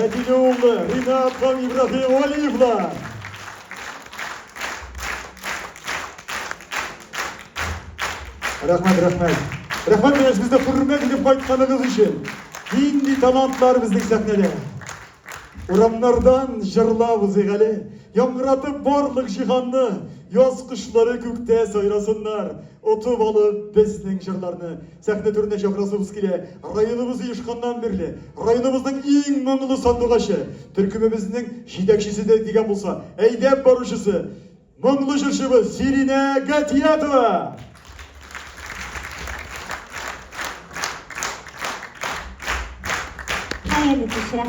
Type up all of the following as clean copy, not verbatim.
Мәдинеұлы, Ринат һәм Ибрахим Алиевлар. Рәхмәт. Рәхмәт менән бездә хөрмәт итеп кайтканыгыз өчен. Нинди талантлар безнең сәхнәдә. Урамнардан җырлабыз әле. Яңгыратып барлык җиһанны, яз кышлары күктә сайрасыннар. Отып алып безнең җырларны сәхнә түренә чакырасыбыз килә. Районыбыз оешканнан бирле, районыбызның иң моңлы сандугачы, төркемебезнең җитәкчесе дә дигән булса, әйдәп баручысы, моңлы җырчыбыз Сиринә Гатиятова. Hayırlı kişiler.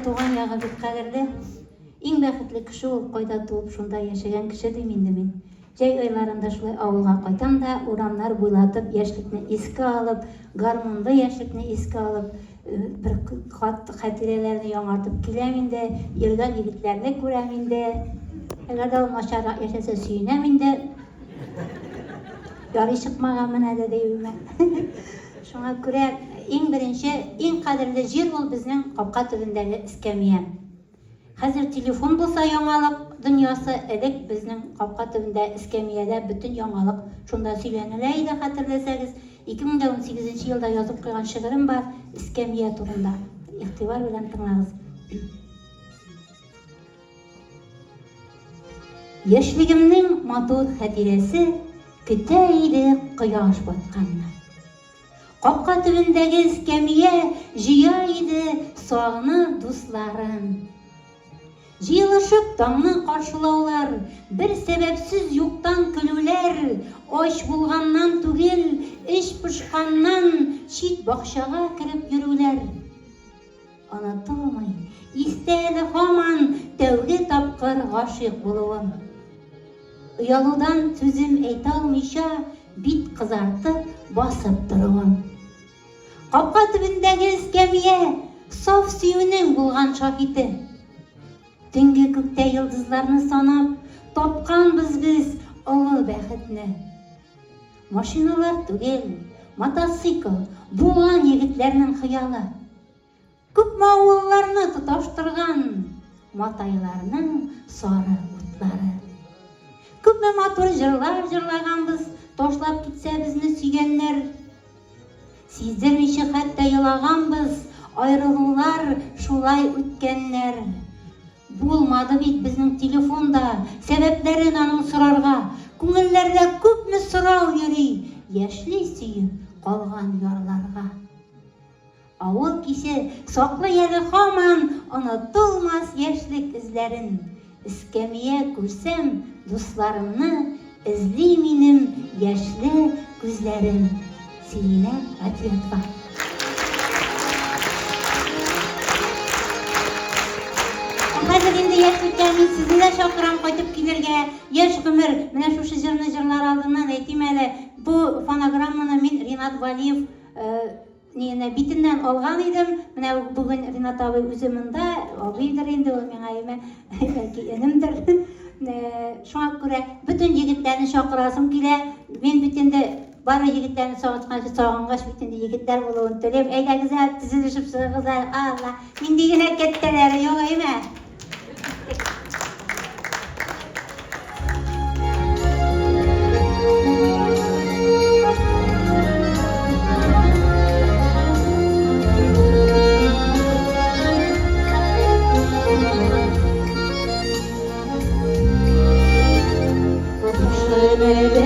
Туган ягы бик кадерле. Иң бәхетле кеше ул кайда туып, шунда яшәгән кеше дим инде мин. Җәй айларында шулай авылга кайтам да, урамнар буйлатып, яшьлекне искә алып, гармунлы яшьлекне искә алып, бер хатирәләрне яңартып киләм инде, йөргән егетләрне күрәм инде. Әгәр дә ул начаррак яшәсә сөенәм инде. Ярый чыкмаган менә дә димәк. Шуңа күрә иң беренче, иң кадерле җир ул безнең капка төбендәге эскәмия. Хәзер телефон булса яңалык дөньясы, элек безнең капка төбендә эскәмиядә бөтен яңалык шунда сөйләнелә иде, хәтерләсәгез. 2018 елда язып куйган шигырем бар эскәмия турында. Игътибар белән тыңлагыз. Яшьлегемнең матур хәтирәсе Көтә иде кояш батканны. Капка төбендәге эскәмия җыя иде сагны дусларын. Җыелышып таңны каршылаулар, бер сәбәпсез юктан көлүләр, ач булганнан түгел, эш пышканнан чит бакчага кирип йөрүләр. Онытылмый, истә әле һаман тәүге тапкыр гашыйк булуым. Уялудан түзем әйтә алмыйча, бит кызартып басып торуым. Капка төбендәге эскәмия саф сөюнең булган шаһиде. Төнге күктә йолдызларны санап, тапканбыз без олы бәхетне. Машиналар түгел, мотоцикл, булган егетләрнең хыялы. Күпме авылларны тоташтырган матайларның сары утлары. Күпме матур җырлар җырлаганбыз, ташлап китсә безне сөйгәннәр. Сиздермичә хәтта елаганбыз, аерылулар шулай үткәннәр. Булмады бит безнең телефонда, сәбәпләрен аның сорарга. Күңелләрдә күпме сорау йөри, яшьли сөеп калган ярларга. Авыл кисе саклы әле һаман онытылмас яшьлек эзләрен. Эскәмия күрсәм дусларымны, эзли минем яшьле күзләрен. Сиринә Гафиятова. Хәзер инде яшьлеккә мин сезне дә чакырам кайтып килергә. Яшь гомер, менә шушы җырны җырлар алдыннан әйтим әле. Бу фонограмманы мин Ринат Валиев битеннән алган идем. Менә бүген Ринат абый үзе монда, абыйдыр инде ул миңа бәлки энемдер. Шуңа күрә бөтен егетләрне чакырасым килә. Мин бит инде бары егетләрне сагынгач бит инде егетләр булуын теләп, әйдәгез тизелешеп чыгыгыз. Алла, нинди генә кәттәләре юк әйме? Give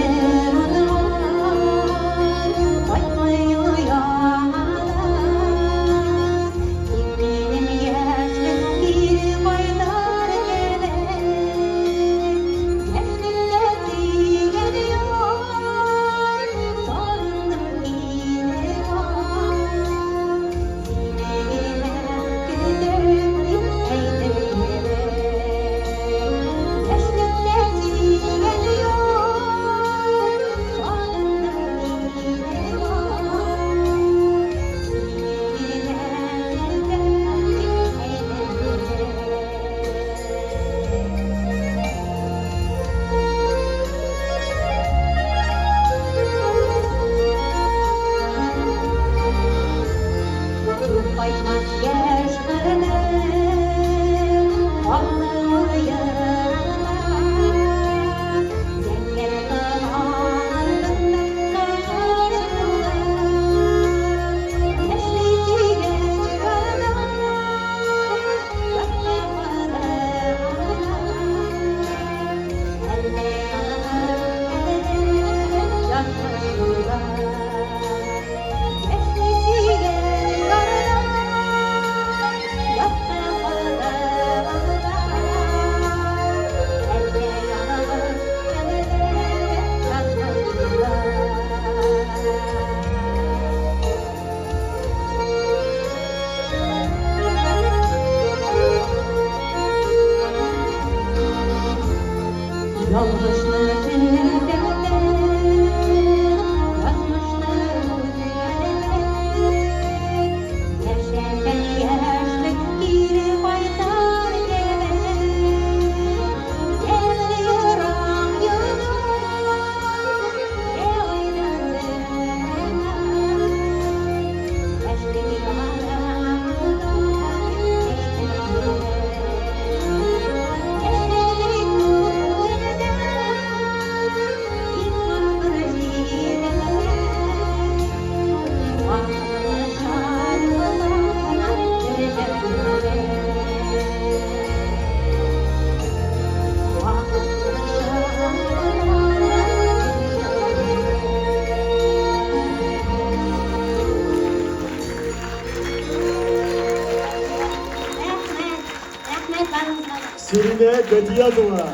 Sirine Bediyadova.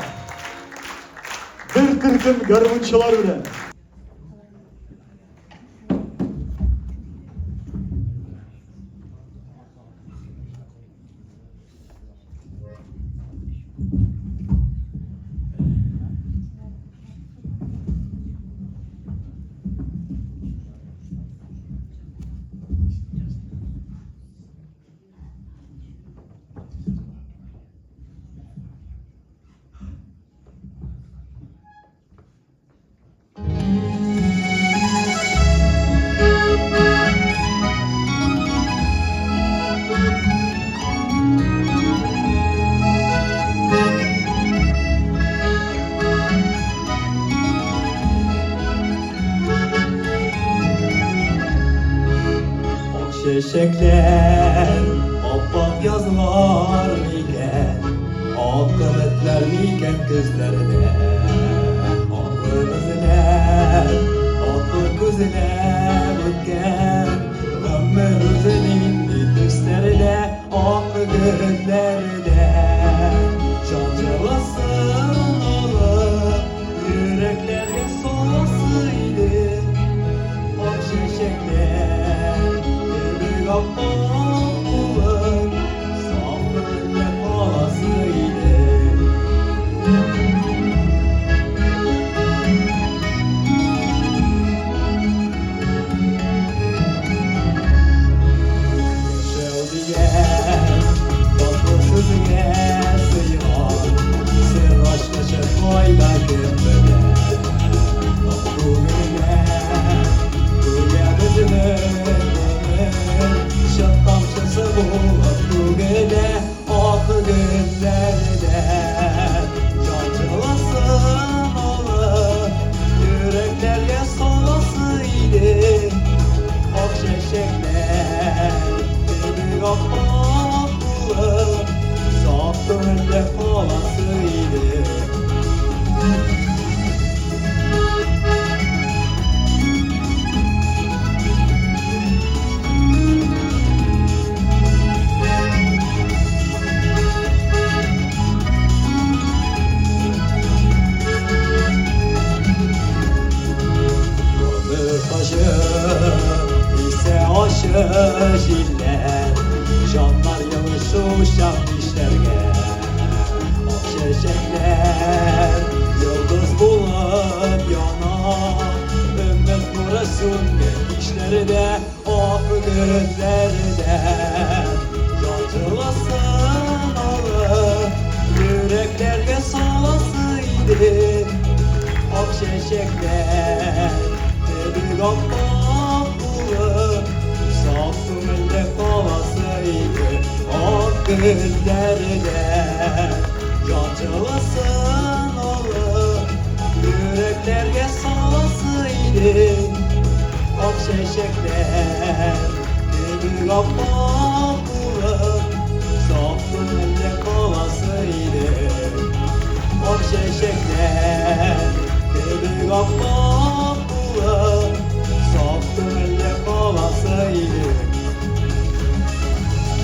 Bir kırkın garmınçılar bilen. Çiçekler, oppak yazlar miken, akıbetler miken gözlerine. Aklı gözler, aklı gözler ötken, gımmı hüzünün düşlerine, aklı gözlerde. Çançalasın olur, yüreklerge solasıydı, o çiçekler. Olur, safırla palasıydı. Şevdiyen, tatlı sözüne sıyar, sen aşka şefayla gönlüne. Tatlı gününe, dünya şattamşası bu gece akı günlerde cancılasın olur yüreklerge solasıydı ok çeşekler bir kapak bulur saf gönlde kalasıydı. Şiller, canlar yağışı uşak dişlerge. Ak çiçekler, yıldız bulup yanar. Ümmet nurasın geçişlerde, ak gözlerde. Cancılasın olur, yüreklerge salasıydı. Ak çiçekler, bir kapak bulur. Safımın palasıydı o gözlerde. Cancılasın olur yüreklerge salasıydı ok çiçekler bir kapak bulur. Safımın palasıydı ok çiçekler bir kapak bulur. Safımın palasıydı,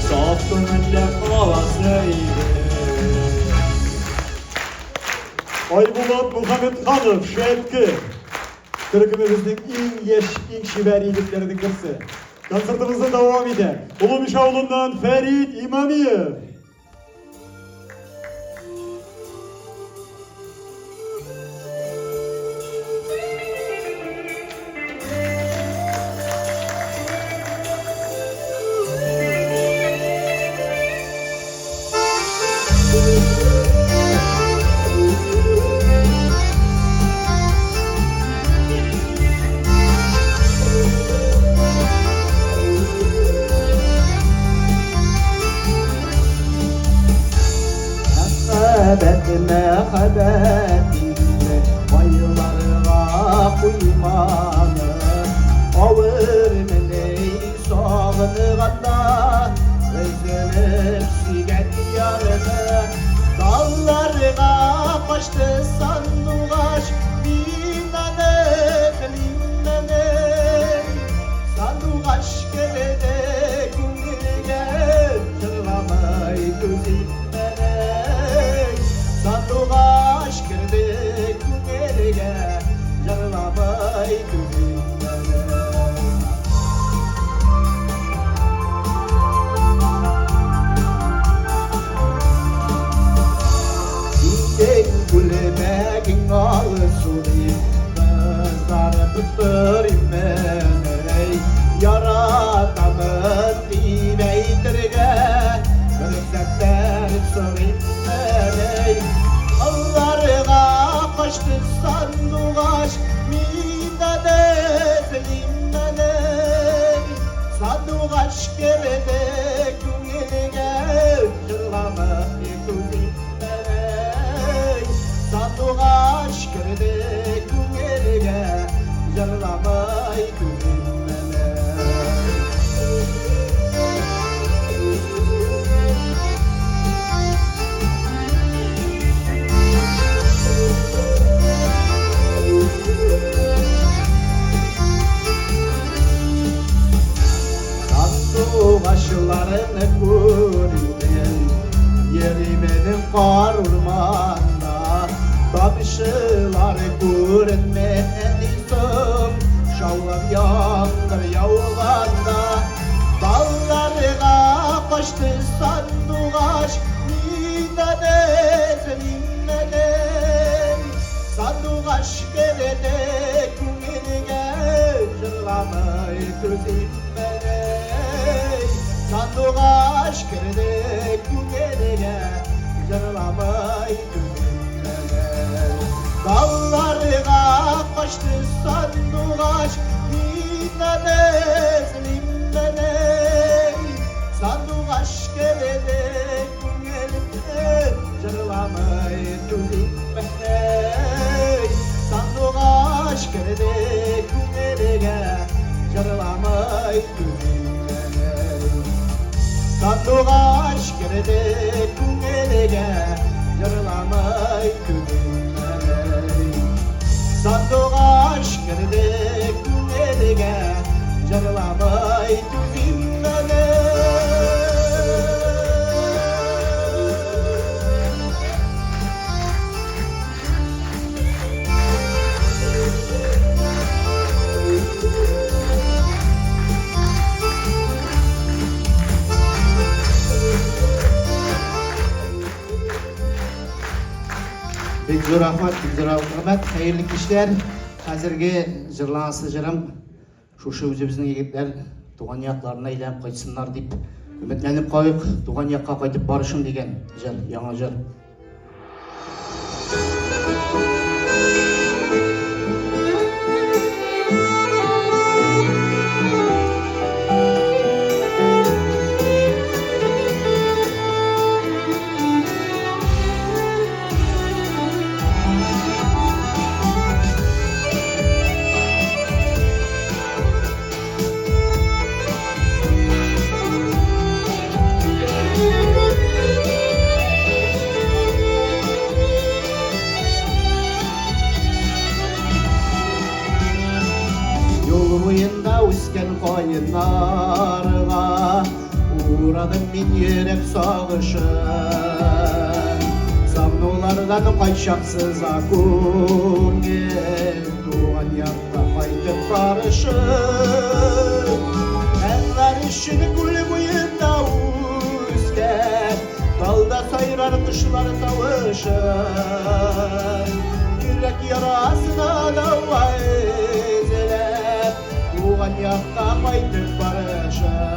safımın palasıydı. Aybulat Muhammed Hanım şu etki. Türkümüzün en yaş, en şiver iyiliklerinin birisi. Konsertimizde devam eder. Ulumiş avlundan Ferit İmamiyev. Merhabetinle bayılarına kuymanı ağır meleği sağınığanda özlenip sigen yarını dallarına kaçtı sandugaç binanı bilinmeni sandugaç gelede gününe tırlamay gözünmeni tutturayım beni Yaratamın dibeytirge Kırıksetler sorayım beni Allarına kaçtı sanduğaş Minnet edelim beni Sanduğaş geride Güngelge Yırlama yıkızayım beni Sanduğaş geride Güngelge Yırlama yıkızayım beni Başlarını kurden Yeri benim kar urmanda Tabışıları görünmediydim Şavlam yağdır yağlanda Dallarına kaçtı sanduğaş Minnet edelim Sanduğaş geride Güngelge Yırlamayı gözüm Sanduğaş geride Güngelge Yırlamayı gözüm Dallarına kaçtı sanduğaş Minnet edelim Sanduğaş geride Güngelge Yırlamayı gözüm Sanduğaş geride Güngelge Yırlamayı gözüm Sanduğaş geride Güngelge Yırlamayı gözüm Sanduğaş geride Güngelge Yırlamayı gözüm Bek zor rahmat, hayırlı kişiler. Hazırgi jırlansız jırım şuşu özümüzдің егетлер туған яқларына айlanып қайтсынlar деп үмітленіп қойық. Туған яққа қайтып барышым деген жыр, яңа жыр. Koyunlarına uğradım min yürek sağışın Samnulardan kayşaksız akungel Tuğan yakta kaytıp barışın Enler işin gül boyunda uzken Dalda sayrar kışlar tavışın Yürek yarasına dava ezeler Tuğan yakta kaytıp barışın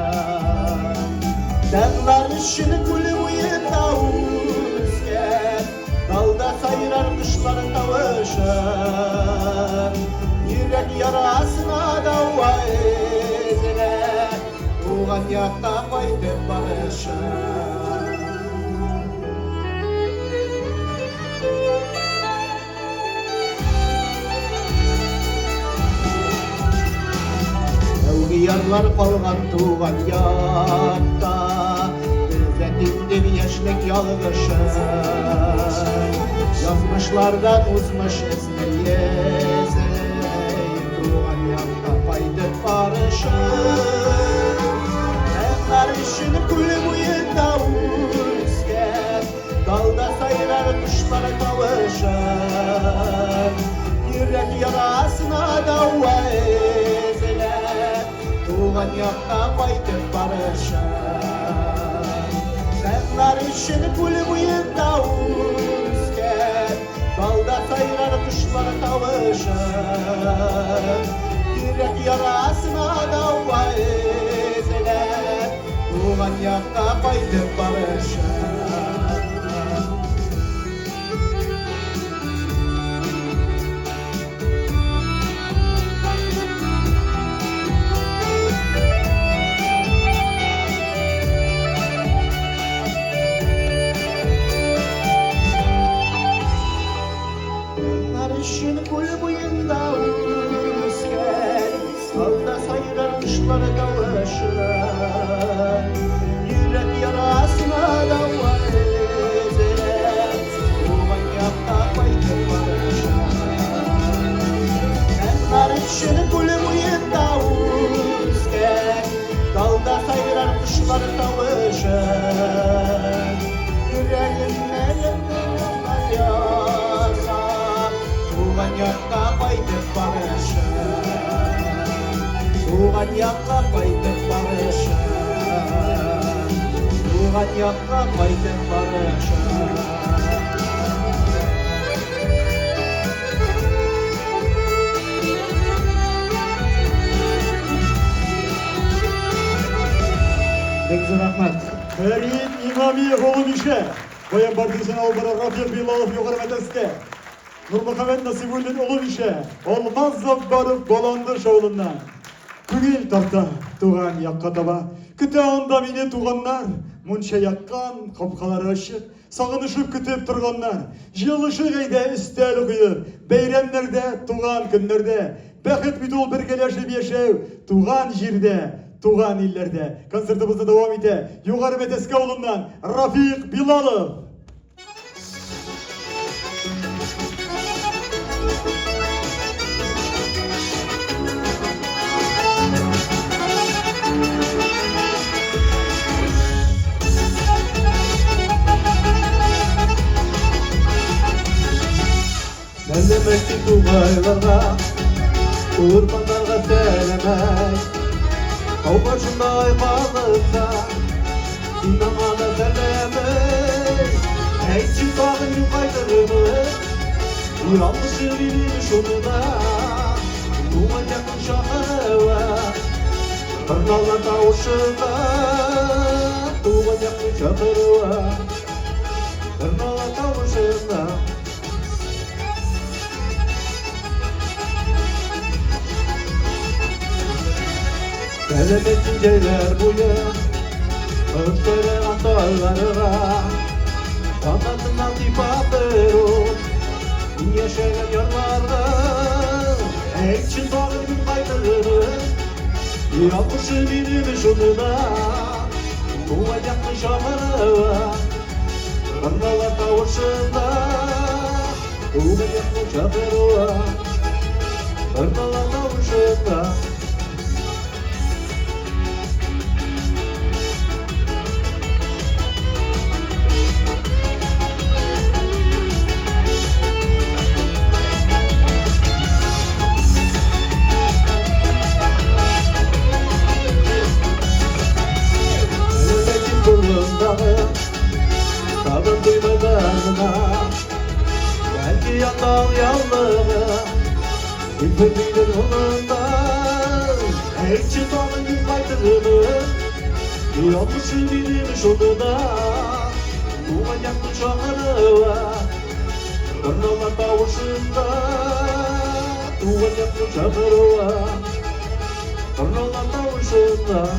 Dağlar işin gülü boyunda uzken Dalda sayrar kışlar tavışın Yürek yarasına dava ezeler Tuğan yakta kaytıp barışın Yarlar kalgan tuğan yakta Gözletimdir yaşlık yalgışın Yazmışlardan uzmuş esmer yezey Tuğan yakta kaydıp barışın Enler işin kulü boyunda uzken Dalda sayrar kuşlar kavuşun Yürek yarasına dava ezeler Tuğan yakta kaytıp barışın Senler işin gülü boyunda uzken Dalda sayrar kuşlar tavışır, yürek yarasına dava eziler, tuğan yakka qaytып barışır. Narışın kul boyunda üsken, salda sayrar kuşlar tavışır, yürek yarasına dava eziler, tuğan yakka qaytып barışır. Narışın kul boyunda üsken, salda sayrar kuşlar tavışır, yüreğimde yanlar yasa, tuğan yakka qaytып barışır, tuğan yakka qaytып barışır, tuğan yakka qaytып barışır. Pek güzel rahmet. Ferit İmami oğlum işe. Bayan Partisi'ne albara Rafiq Bilalov yukarı meteste. Nurmuhammed Nasibullin oğlum işe. Olmaz barıp dolandır şoğlundan. Күңел тарта туған якка таба. Күтә анда мине туганнар. Мунча яккан капкалары ачык. Сагынышып көтеп торганнар. Җылышы гайда өстәл куеп. Бәйрәмнәрдә, туган көннәрдә. Бәхет бит ул бергәләшеп яшәү. Туган җирдә, туган илләрдә. Концертыбызны дәвам итә. Югары Мәтәскә улыннан Рафиq Билалов. Səlləməkdir duvarlara, urmanlara sələmək, Qov başında ayqalıqda, sinamada sələmək, Əkçi bağın yuqaydırılır, yanlışı bilmiş onu da, Tuğan yakın şahı var, Qırnalar tavışında, Tuğan yakın şahı var, Qırnalar tavışında. Sələmətin geylər boyu, Öptərə antarlarına, Qanatından tifatır o, Yaşayan yarlarda, Ekçin bağın gün qaytırır, Yapışı bilmiş onuna, Tuğan yakın şahı var, Qırnalar tavışında, Tuğan yakın şahı var, Qırnalar tavışında. Sabır duymadığına, belki yandan yalnızlığa, Gülpeminin onunda, Ekçi bağın gün qaytırılır, Yapışı bilmiş onuna, Tuğan yakın şahı var, Qırnalar tavışında, Tuğan yakın şahı var, Qırnalar tavışında.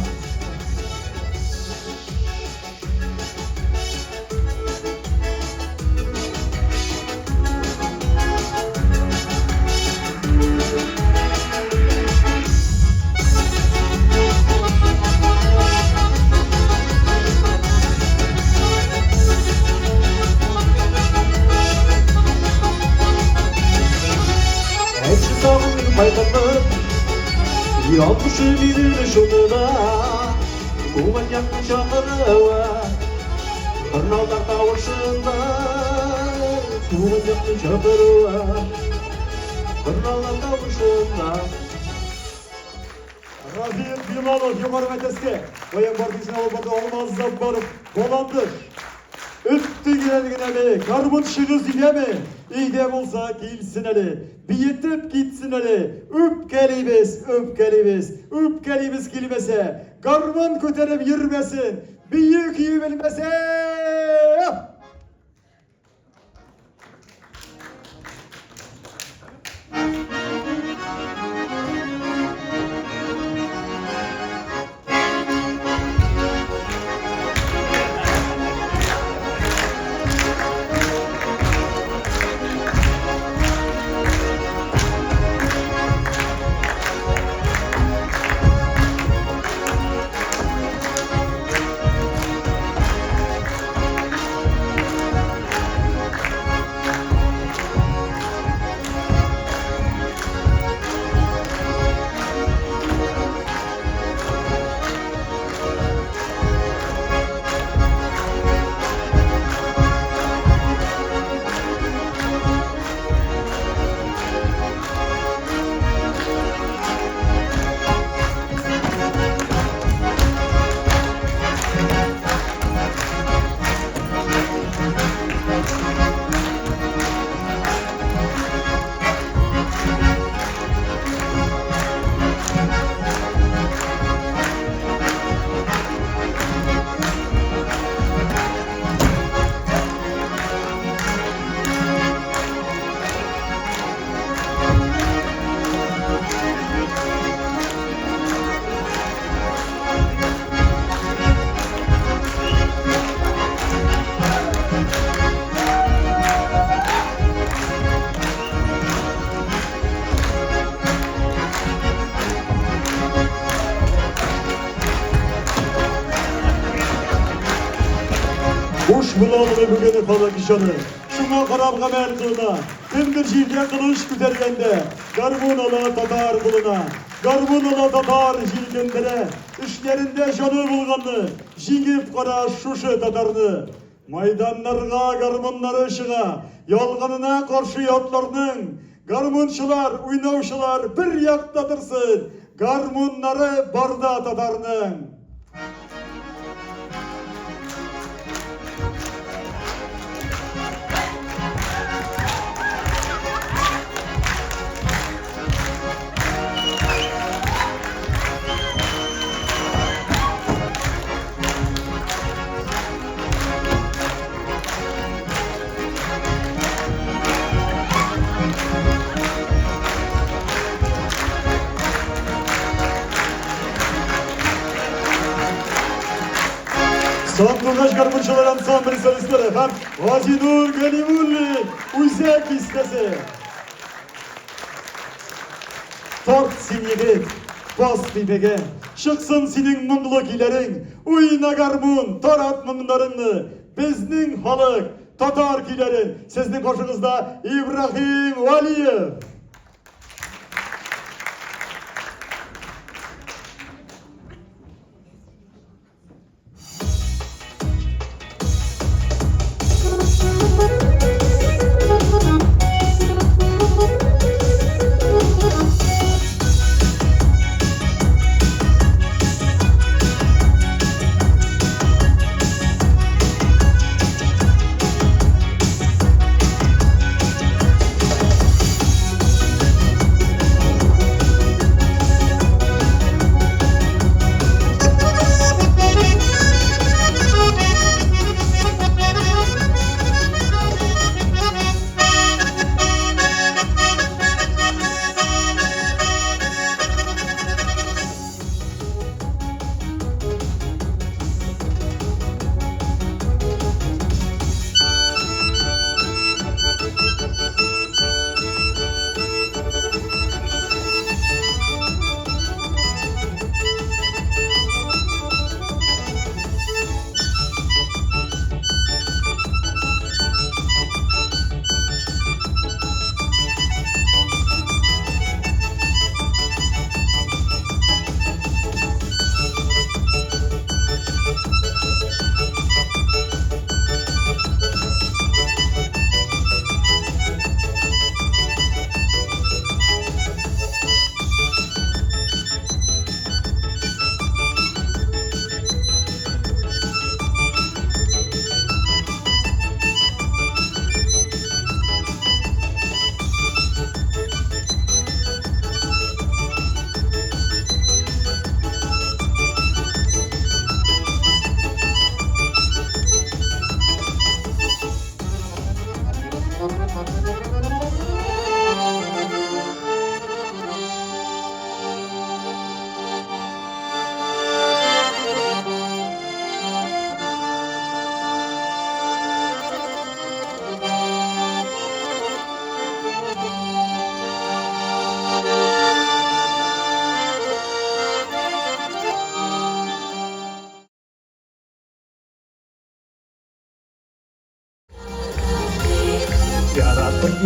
Bayramlar yapışı bilmiş onuna, Tuğan yakın şahı var, Qırnalar tavışında, Tuğan yakın şahı var, Qırnalar tavışında. Rafiq Bilalov yuqori Мәтәскә. Bayan Partisi'ne albada olmaz barıp dolandır. Öttü giren gene mi? Karbon şığız ile mi? İyde bulsa kilsin eli, biyetip gitsin eli. Öpkeliybiz kilmese. Garman köterip yürümesin, büyük iyi bilmese. Kuş bulanını bugünü falan kişanı. Şuna karabga merduna. Kimdir jirde kılıç kütergende. Garbun ala tatar buluna. Garbun ala tatar jilgendere. İşlerinde canı bulganı. Jingip kara şuşu tatarını. Maydanlarga garmunları ışığa. Yalganına karşı yatlarının. Garmunçular, uynavşılar bir yakta dırsın. Garmunları barda tatarının. Sandıkaş Garmunçular Ansambli solistleri hem Vazinur Gelimulli Uysek istesi. Tort sin yigit, bas bibege, çıksın senin munglu gilerin, uyna garmun, tarat munglarını, bizning halık, tatar gilerin, sizin koşunuzda İbrahim Valiyev.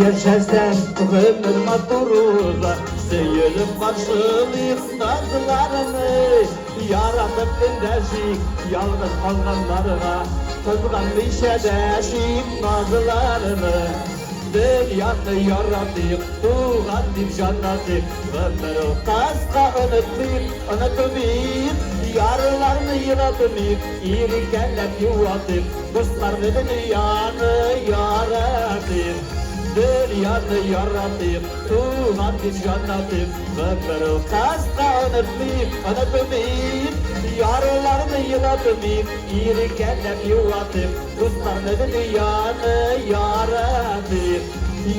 yaşarsan ömür maturuza Seyirip karşılayıp nazlarını Yaratıp dindeşik yalnız kalganlarına Kızgan işedeşik nazlarını Dünyanı yaratıp tuğan bir jannatıp Ömrü kaska unutmayıp Yarlarını yıratmayıp İrikenlep yuvatıp Dostlarını dünyanı yaratıp Dünyanı yaratıp tuğan bir jannatıp Ömrü kaska unutmayıp Yarlarını yıratmayıp İrikenlep yuvatıp Dostlarını dünyanı yaratıp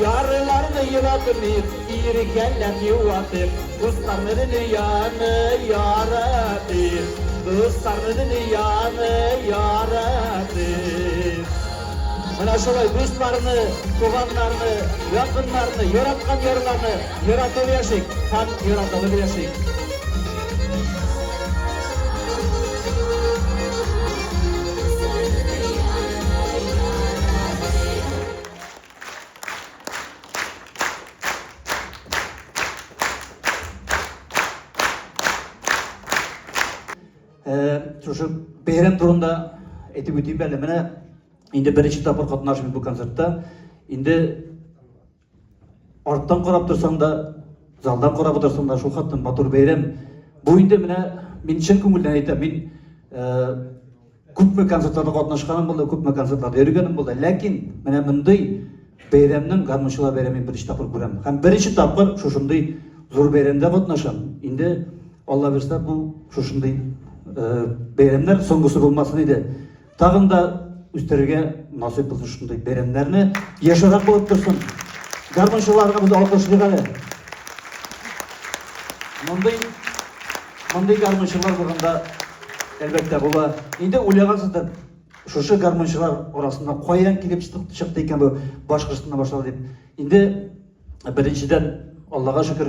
Yarlarını yıratmayıp İrikenlep yuvatıp Dostlarını dünyanı yaratıp Dostlarını dünyanı yaratıp Mana şolay dostlarını, tuğanlarını, yakınlarını, yaratkan yarlarını yaratıp yaşayık, tam yaratıp yaşayık. Şu bayram turunda aytib öteyim belli. Mene indi birinchi tapır qatnaşım bu konsertda. Indi ortadan qarab tursan da, zaldan qarab tursan da şu xatdan Batur bayram. Bu indi mene men chin ko'ngildan aytaman. Men ko'pmi konsertlarda qatnaşganim bo'ldi, ko'pmi konsertlarda yurganim bo'ldi. Lekin mene bunday bayramning garmonshilar bayramini birinchi tapır ko'raman. Ham birinchi tapır shunday zo'r bayramda qatnaşam. Indi Allah bersa bu shunday bayramlar so'nggisi bo'lmasin edi. Tag'in da üstlerge nasip bo'lsin shunday bayramlarni yasharoq bo'lib tursin. Garmonshilarga biz olqishlaylik. Bunday garmonshilar bo'lganda albatta bo'la. Endi o'ylagansizlar, shu garmonshilar orasida qo'yan kelib chiqdi ekan bu boshqasidan boshladi deb. Endi birinchidan Allohga shukr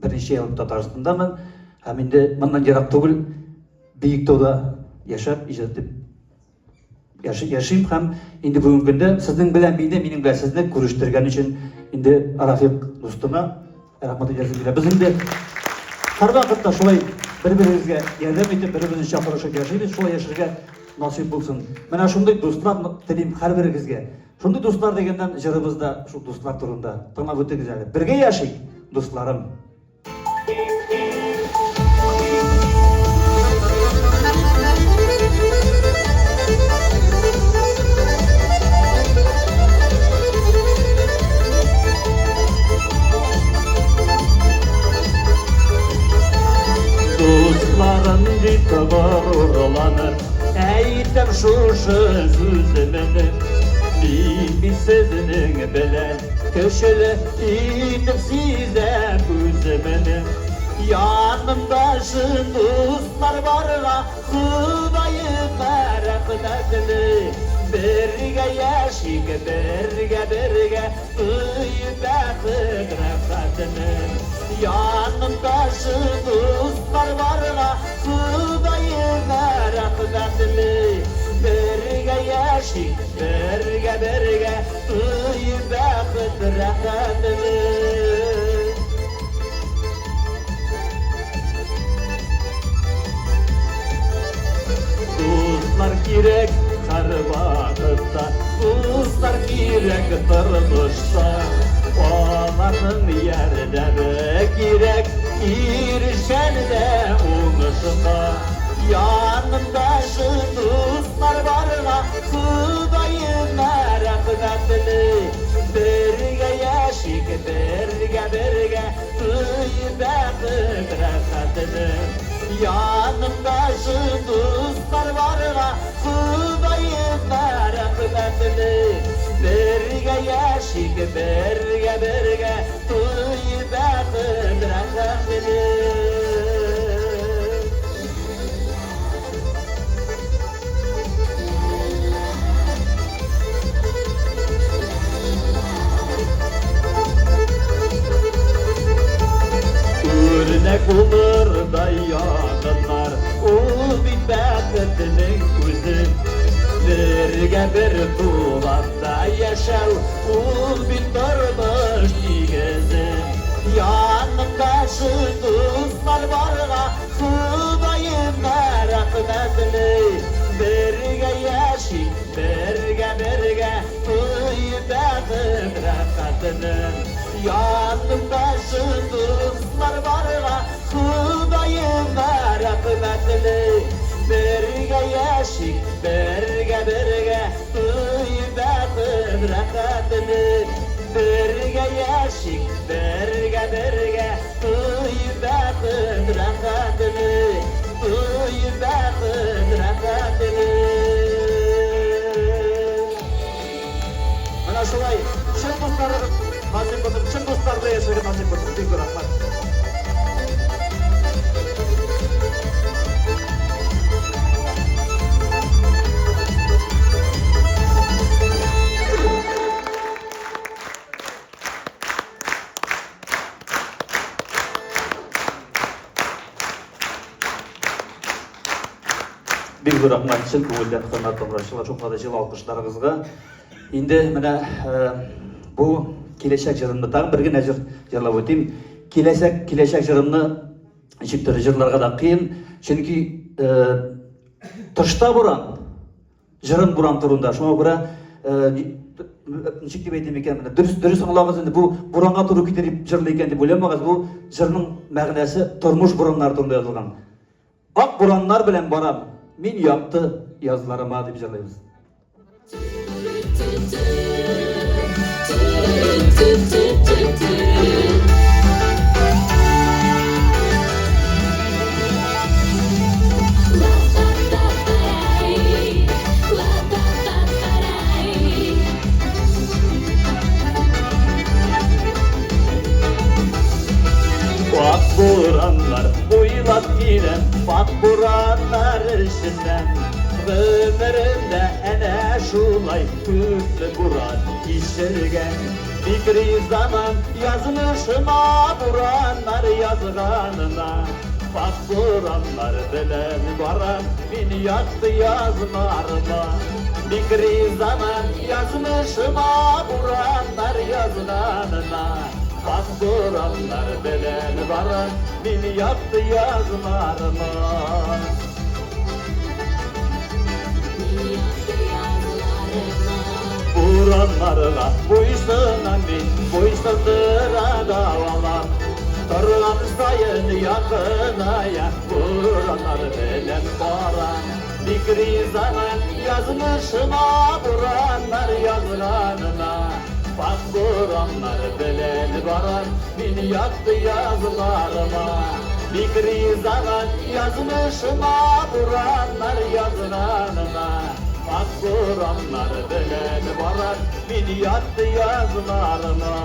birinchi yil Tataristondaman. Ham endi bundan yiroq tugul Buyukto'da yashab, ijod etib yaşayım ham endi bugungi kunda sizning bilan mening bilan sizni ko'rishtirgani uchun endi Rafiq do'stima rahmat aytasiz. Biz endi har vaqtda shulay bir-birimizga yordam etib, bir-birimizni chaqirishib yashaymiz, shulay yashashga nasib bo'lsin. Mana shunday do'stlar tilayman har biringizga. Shunday do'stlar degandan jirimizda shu do'stlar turunda tinglab o'tdingiz. Birga yashaylik do'stlarim. Dostlarım deyip gururlanır Eytem şu sözümünü Bir sözünün bilen Köşeli itip size gözümünü Yanımda şu dostlar var Kudayım merhametli Birge yaşayık birge Duyup bakıp rahmetini Yanımda şu dostlar var Kudayım merhametli Birge yaşayık birge Duyup bakıp rahmetini Dostlar gerek her vakıtta Dostlar gerek turmuşta Onların yerleri gerek girişende uğuşta Yanımda şu dostlar var Kudayım merhametli Birge yaşayık birge Duyup bakıp rahmetini Yanımda şu dostlar var Kudayım merhametli Birge yaşayık birge Duyup bakıp rahmetini Örnek olur da yakınlar O bir bakıtının gözü Birge bir tuğlanda yaşav ul bir durmuş negizim. Yanımda şu dostlar barga Hudayım rahmetli. Birge yaşayıp birge Uyudadım rahatını. Yanımda şu dostlar barga Hudayım rahmetli. Birge yaşayıp birge Uyudadım rahatını. Birge yaşayıp birge Uyudadım rahatını. Uyudadım rahatını. Mana şolay çın dostlarımız nasip olsun, çın dostlarla yaşayan nasip olsun. Büyük rahmat. Büyük rahmat için көңілден құрметті топырашылар, çok fazla жылы алқыштарыңызға. Енді міне бұл келешек жырымды тағы бірге нәжір жырлап өтейін. Келешек жырымны нешіктері жырларға да қиын. Çünkü тышта бұран, жырын бұран тұрында. Шоңа көре нешік деп айтайын екен, дұрыс аңлағыз енді бұл бұранға тұру кетеріп жырлы екен деп ойлаймағыз. Бұл жырның мәғінесі тұрмыш бұранлар тұрында жазылған. Ақ бұранлар білен барам. Min yaptı yazılarıma diye jırlaymiz. Bak buranlar boylap giden, bak buranlar içinden. Ömrümde ene şulay hüsnü buran işirgen. Fikri zaman yazmışıma buranlar yazganına. Bak buranlar bilen varan min yaktı yazmarıma. Fikri zaman yazmışıma buranlar yazganına. Bak buranlar bilen varan min yaktı yazmarıma. Buranlarla boysunan bin boysuzdıra davalar. Turgan sayın yakınaya buranlar bilen varan. Fikri zaman yazmışıma buranlar yazganına. Bak buranlar bilen varan min yaktı yazılarıma. Fikri zaman yazmışıma buranlar yazganına. Bak buranlar bilen varan min yaktı yazılarıma.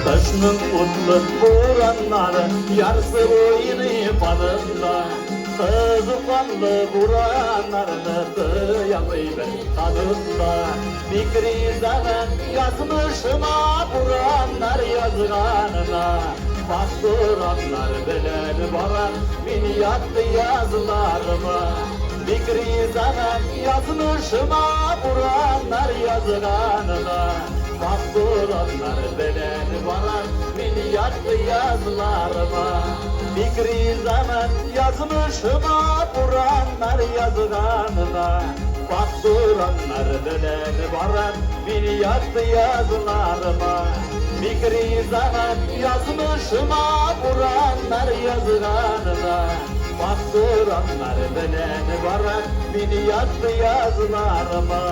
Kışның ұтлы бураннары ярсы ойыны панында. Қызыққанды бураннарды тыямайбын қанында. Fikri zaman yazmışıma buranlar yazganına. Bak buranlar bilen varan min yaktı yazılarıma. Fikri zaman yazmışıma buranlar yazganına. Bak buranlar bilen varan min yaktı yazılarıma. Fikri zaman yazmışıma buranlar yazganına. Bak buranlar bilen varan min yaktı yazılarıma. Fikri zaman yazmışıma buranlar yazganına. Bak buranlar bilen varan min yaktı yazılarıma.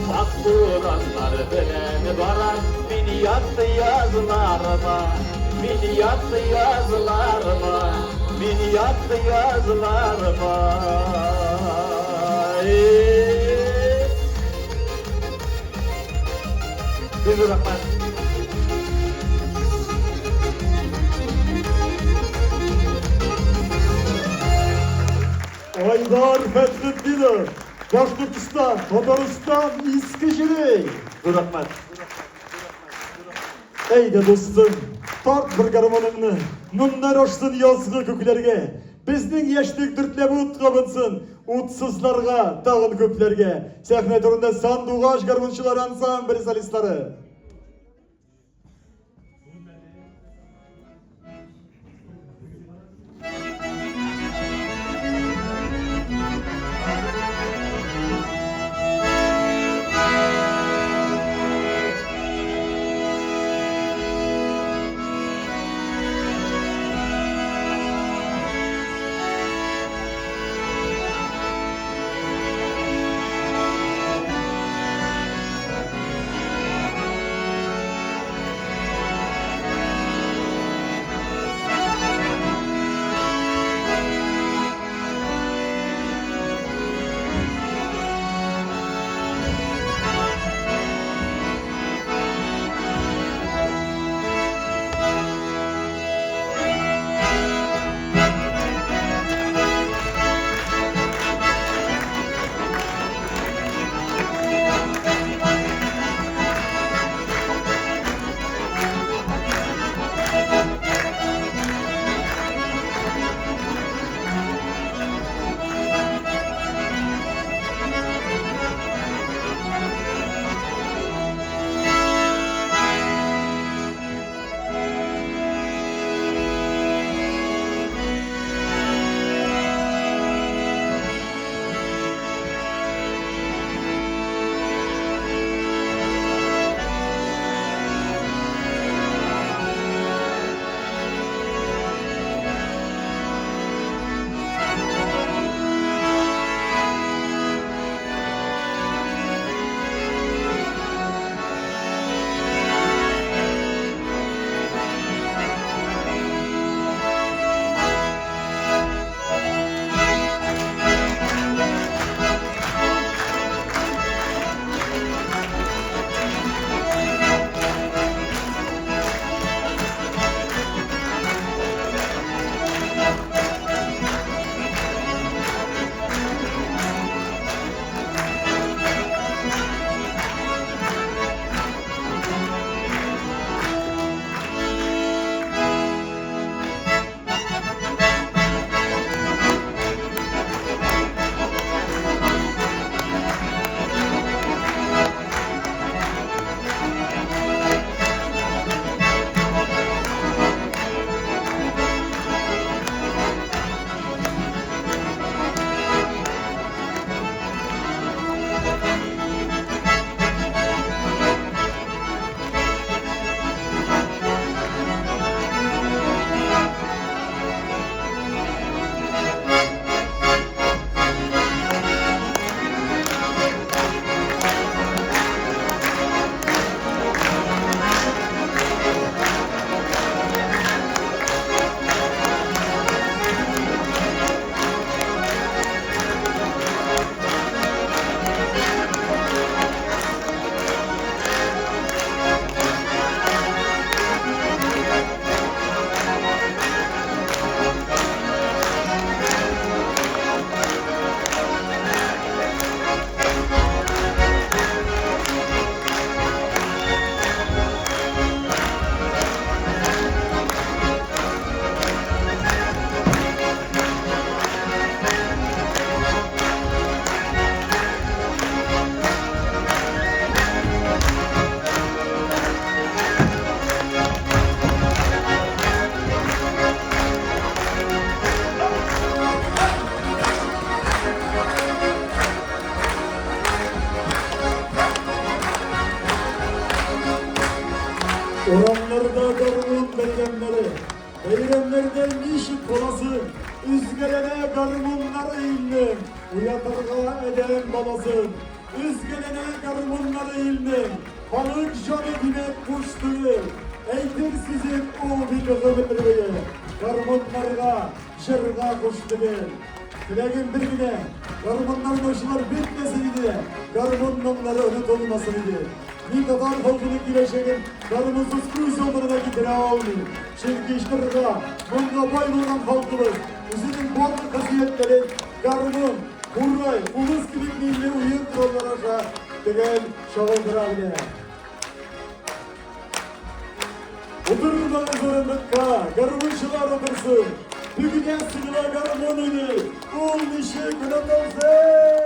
Bak buranlar bilen varan min yaktı yazılarıma. Min yaktı yazılarıma. Min yaktı yazılarıma. Büyük rahmet. Aydar Fethrettinov, Башқұртстан, Татарстан, Eskişehir. Büyük rahmet. Ey de dostum, tart bir garmonunu, munlar oşsun yazgı köklerge. Bizning yaşlık dürtlebe ut kabınsın, utsızlarga, dağın köplerge. Sahne turunda sanduğaş garmonçular ansambli solistleri. Oranlarda garımın bergenleri, eylemlerde nişit kolası, üzgelene garımınlar eğildim, uyatırga eden balasın. Üzgelene garımınlar eğildim, halık canı dinek kuştuğu, eydir sizin o bilgı bildirmeyi, garımınlarga, şırga kuştuğu. Dilegim bir güne, garımınların hoşlar bitmesiydi, garımınları unutulmasıydı. Bir kadar halkının güreşenin karımızsız kuyuz yollarına gidene almayın. Çünkü işlerine bunga bayılan halkımız, üzünün bazı kasiyetleri, karımın, hurray, ulus kilikliğiyle uyum kurallara degen şahıldıra bile. Oturduğunuz orundukka garibuşlar otursun. Bugüne sığla garibonunu ul işi günah olsun.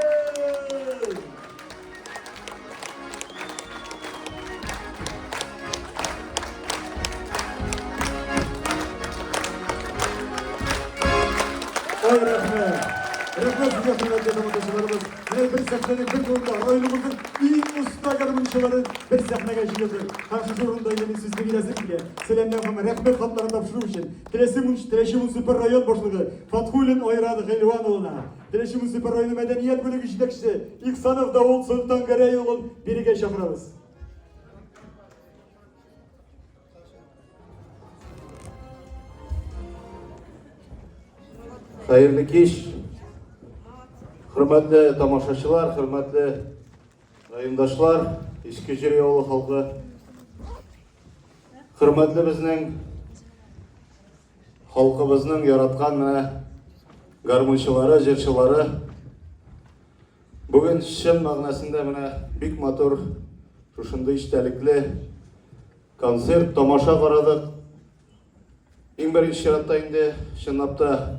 Ay rahmet. Rahmet size hürmetli vatandaşlarımız. Ve bir sahnenin bir turunda oyunumuzun en usta garibuşları bir sahneye çıkıyordu. Karşı zorunda yeni sizde giresin bile. Selamlar ama rahmet hatlarını tapşırır için. Tireşimun Süper Rayon Başlığı Fathulin Oyradı Helvanoğlu'na. Tireşimun Süper Rayonu Medeniyet Bölüğü Şidekçisi İhsanov Davul Sultan Gareyoğlu'nun birige şakırarız. Hayırlı kеш, hürmetli tamaşaçılar, hürmetli rayondaşlar, İskişehir yolu halkı, hürmetli bizning halkımızın yaratkan mene garmonçıları, jırçıları. Bugün şın mağnasında mene bik motor, şuşunda iştelikli konsert, tamaşa qaradık. En birinci şiratda indi, şınapta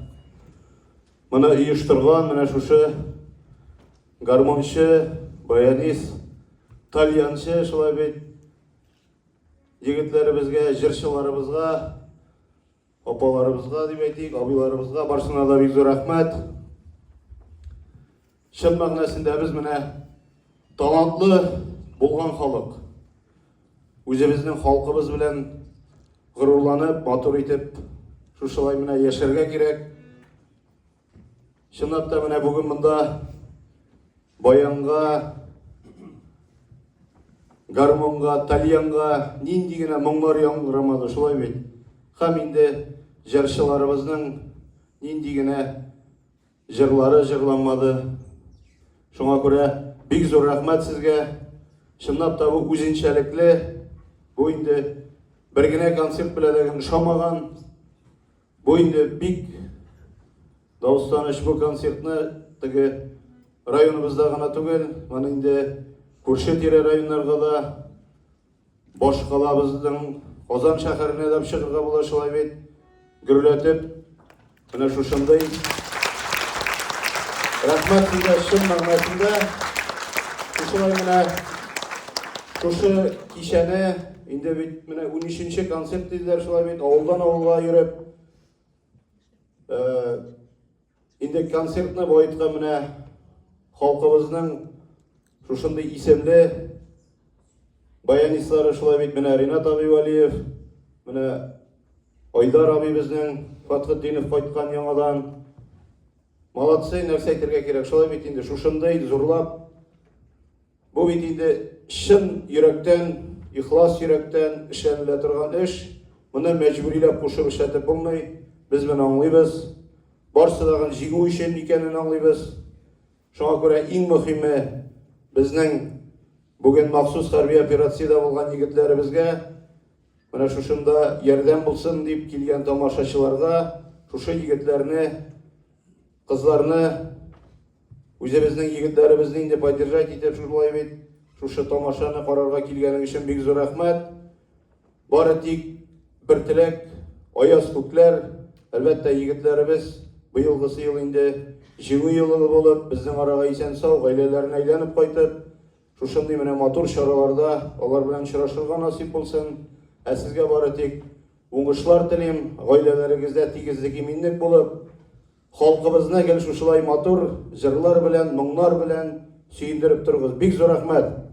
Mına uyuşturgan, mına şuşu garmonçı, bayanist, talyançı, şulay bit yigitlerimizge, jırçılarımızga, opalarımızga dep aytayık, abilarımızga barşına da bek zor rahmet. Şın mağnasında biz mına talantlı bolgan halk. Özümüzün halkımız bilen gururlanıp, motor etip, şuşulay mına yaşarga kerek. Şınapta mene bugün bunda bayanға, гармонға, talyanға, нендегіне мұңлар яңғырамады шулай бет. Хам енді жыршыларымыздың нендегіне жырлары жырланмады. Шуңа көре бек зор рахмет сізге. Шынапта бұл өзеншәліклі, бұл енді біргіне концерт біледеген шамаған, бұл енді бек дауыстаныш бұл концертні тігі районымызда ғана түгел, мана енді көрші тере районларға да бош қалабыздың Озан шәһәріне да шығырға бола шулай бет гүрлетіп, мына шушындай рахмет сізге шын мағынасында шушылай мына шушы кешені енді бет мына 13-ші концерт дейділер шулай бет ауылдан ауылға жүріп енді концертіне бойытқа мына халқымыздың шушындай есемлі баянистлары шулай бет мына Ринат Абивалиев, мына Айдар абибіздің Фатхетдинов қайтқан яңадан молодцы нәрсе айтырға керек шулай бет енді шушындай зурлап бұл бет енді шын жүректен, ихлас жүректен ішенілі тұрған іш мұны мәжбүрилеп қушып ішетіп болмай біз мен аңлайбыз барсыдаған жеңу үшін екенін аңлайбыз. Шуңа көре ең мұхимі біздің бүгін махсус харби операцияда болған егітлерімізге мына шушында ярдәм болсын деп келген тамашашыларға шушы егітлеріне, қызларны өзіміздің егітлеріміздің де поддержать етіп шулай бет шушы тамашаны қарарға келгенің үшін бек зор рахмет. Бары тек бір тілек, аяз көклер, әлбәттә егітлеріміз быйылгысы ел инде җиңү елы булып, безнең арага исән сау гаиләләренә әйләнеп кайтып, шушындый менә матур чараларда алар белән очрашырга насип булсын. Ә сезгә бары тик уңышлар телим, гаиләләрегездә тигезлек иминлек булып, халкыбызны гел шушылай матур җырлар белән, моңнар белән сөендереп торыгыз. Бик зур рәхмәт.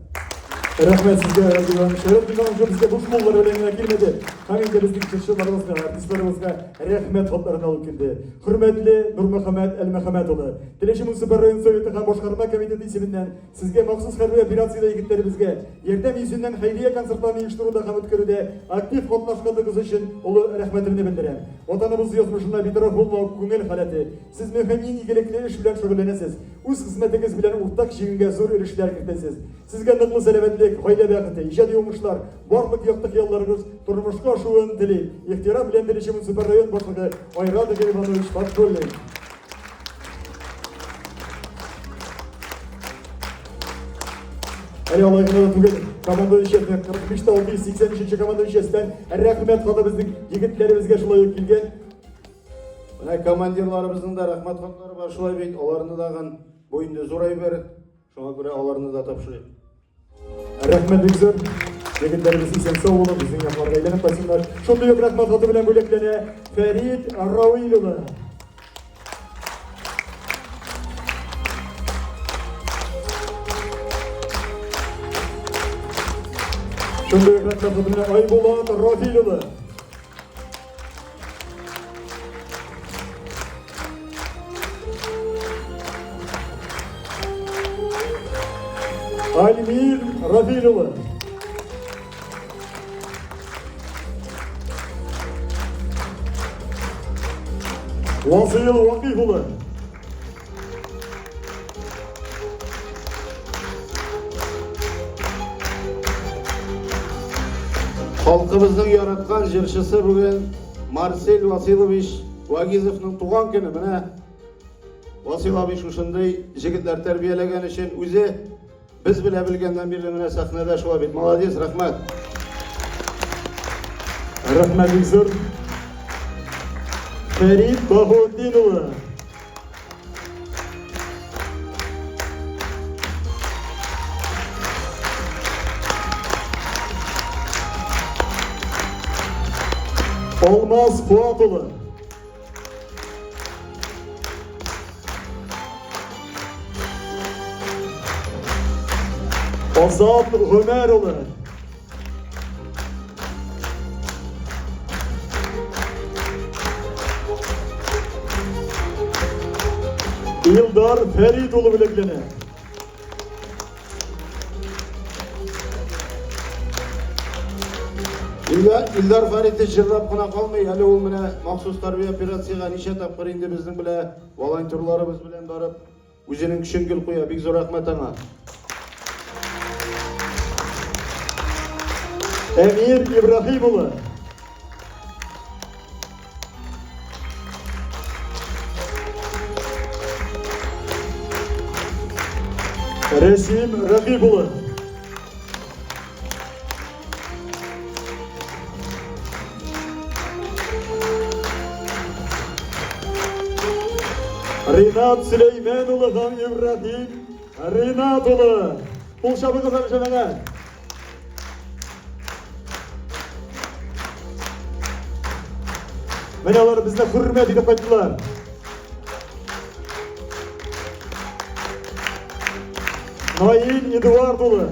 Рәхмәт сезгә, Разилан. Шәрәф дигән безгә буш булулар белән килмәде. Һәм инде безнең кешеләребезгә, артистларыбызга рәхмәт хатларын алып килде. Хөрмәтле Нурмөхәммәд Әлмөхәммәд улы, Телешимун Супер район советы һәм башкарма комитеты исеменнән сезгә махсус хәрби операциядә егетләребезгә ярдәм йөзеннән хәйрия концертларны оештыруда һәм үткәрүдә актив катнашканлыгыгыз өчен олы рәхмәтемне белдерәм. Ватаныбыз язмышына битараф булмау күңел халәте. Сез мөһим игелекле эш белән шөгыльләнәсез. Үз хезмәтегез белән уртак җиңүгә зур өлешләр кертәсез. Сезгә ныклы сәламәтлек, гаилә бәхете, иҗади уңышлар, барлык якты хыялларыгыз тормышка ашуын телим. Ихтирам белән Телешимун Супер район башлыгы Айрат Иванович Фатхуллин. Mene olayına da bugün komanda üşetine 45'te 683. komanda üşesinden rahmet kadı bizning yigitlerimizge şulay kelgen. Mine komandirlarımızın da rahmat xatlары бар şulay beyt. Оларны дагы boyunda zoray ber. Şoňa görä оларны da tapşyryk. Rahmet bizler. Yigitlerimiz isen sağ olun bizning ýaklarga aylanıp basınlar. Şonda ýok rahmat kadı bilen böleklene Ferit Rawilowy. Şonda ýok rahmat kadı bilen Aybolat Rafilowy. Almir Rafilowy. Wasil Waqifowy. Halkımızın yaratkan jırşısı bugün Marcel Vasilovich Vagizov'ның tuğan günü. Mine Vasil abi şuşunday jigitler terbiyelegen için üze biz bile bilgenden birliğine sahnede şula bit. Malades, rahmet. Rahmet bizler. Ferit Bahuddinowy. Olmaz Fuatowy. Azat Ömerowy. Ildar Feridoğlu bileklerine. İldar Farid'i jırlap kına kalmay, hali ol mine maksus tarbiya operatsiyaga nişe tapkır indi bizning bile volontyorlarımız bilen barıp üzerinin küçün gül koya. Big zor rahmet ana. Emir İbrahimowy. Resim Rakibowy. Rinat Süleymanoğlu Han İbrahim Rinatoğlu. Bul şabı kazanmış hemen. Mene alar bizde hürmet edip qaytdılar. Nail Eduardoğlu.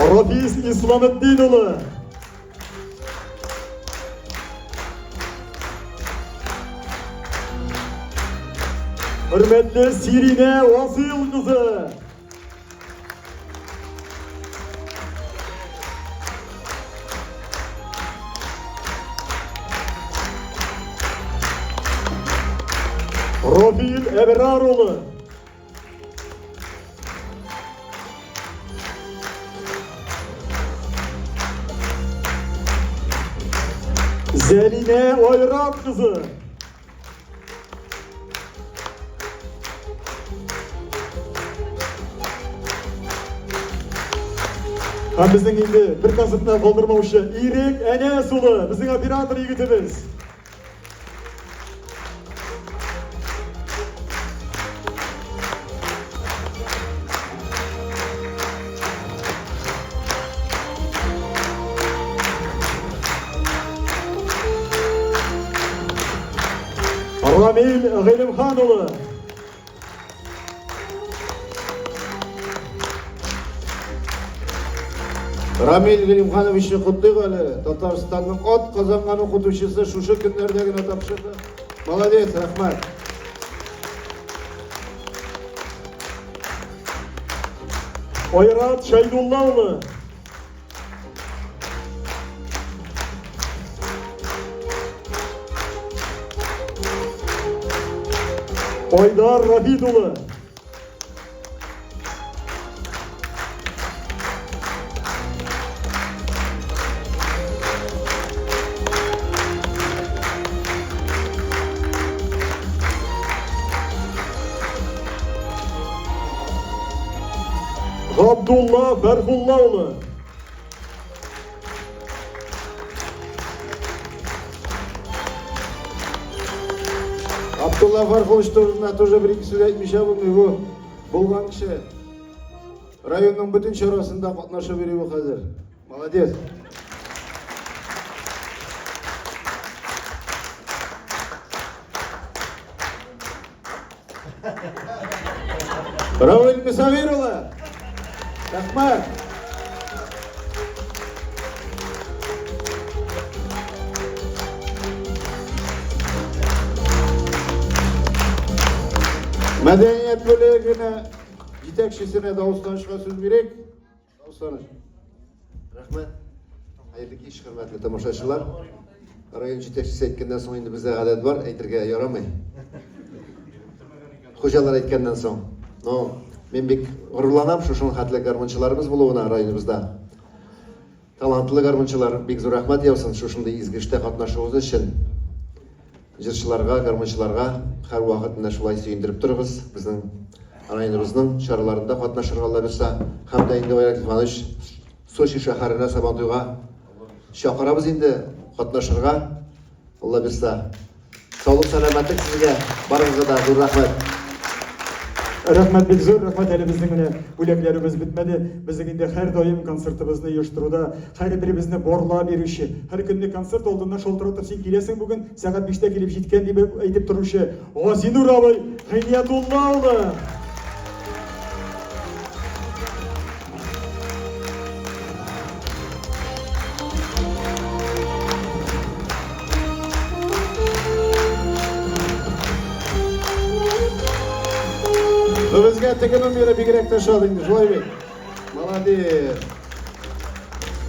Rafiz İslametdinoğlu. Hürmetli Sirine Vasil kızı. Rofil Ebraroğlu. Zeline Oyrat kızı. Hem bizden indi bir kasıtına kaldırmamışı İrik Enesoğlu bizim operator yigitimiz. Ramil Gılimhanoğlu. Ramil Gılimhanovich'i kutlayık hali. Tatarstan'ın ot kazangan okutuşusu şuşu günlerdegine tapşırdı. Malades, rahmet. Oyrat Şaydullaoğlu. Oydar Rafidoğlu. Abdullah Ferhullaoğlu. Abdullah Farkovич турында тоже bir iki söz aytмыйча булмый bu. Булган киши. Районның бүтін шарасында катнаша береби хәзер. Молодец. Равиль Мисавир улы. Рахмат. Мәдәният бөлегіне жетекшісіне дауыстанышқа сөз берейік. Дауыстаныш. Рахмет. Hayırlı kеш, hürmetli тамашашылар. Район жетекшісі әйткеннен соң енді бізде ғадет бар, әйтірге ярамай. Қожалар әйткеннен соң. Но мен бек ғұрланам шошын хәтлі гармончыларымыз болуына районымызда. Талантлы гармончылар бек зор рахмат яусын шошындай изгіште қатнашуыңыз үшін. Жыршыларға, гармончыларға һәр вакыт менә шулай сөендереп торыгыз. Безнең районыбызның шараларында катнашырга Алла бирсә, һәм дә инде Валерий Иванович Сочи шәһәренә Сабантуйга чакырабыз инде катнашырга. Алла бирсә. Саулык, сәламәтлек сезгә, барыгызга да зур рәхмәт. Рәхмәт бик зур, рәхмәт әле безнең менә бүләкләребез бетмәде. Безнең инде һәр даим концертыбызны оештыруда һәрберебезне борла бирүче, һәр көнне концерт алдында шалтыратып син киләсең бүген сәгать 5-тә килеп җиткән дип әйтеп торучы Газинур абый Гыйниятулла улы. Bizga tekinib meni bigrak tashlading, shulay bek. Молодец.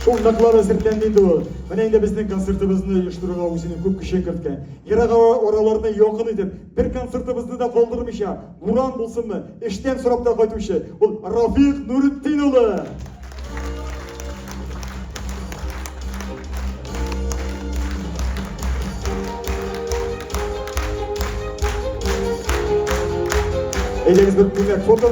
Шундыклар әзерләнде инде ул. Менә инде безнең концертыбызны оештыруга үзенең күп көчен керткән. Ерага ораларны якын итеп, бер концертыбызны да калдырмыйча, буран булсынмы, эштән сорап та кайтучы. Ул Рафик Нуретдин улы. Әйдәгез бер күлмәк фото.